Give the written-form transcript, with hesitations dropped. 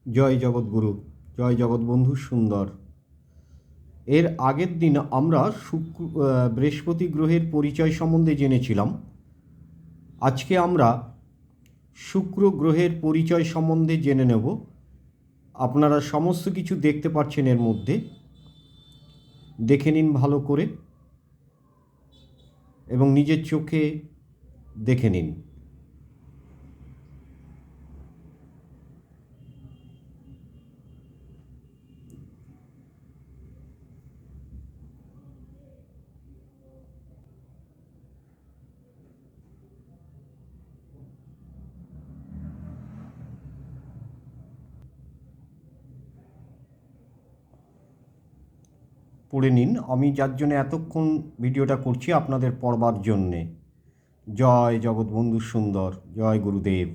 জয় জগৎগুরু, জয় জগৎবন্ধু সুন্দর। এর আগের দিন আমরা বৃহস্পতি গ্রহের পরিচয় সম্বন্ধে জেনেছিলাম। আজকে আমরা শুক্র গ্রহের পরিচয় সম্বন্ধে জেনে নেব। আপনারা সমস্ত কিছু দেখতে পাচ্ছেন এর মধ্যে, দেখে নিন ভালো করে এবং নিজের চোখে দেখে নিন। পড়ে নিন। আমি যার জন্য এতক্ষণ ভিডিওটা করছি আপনাদের পড়বার জন্যে। জয় জগৎবন্ধু সুন্দর, জয় গুরুদেব।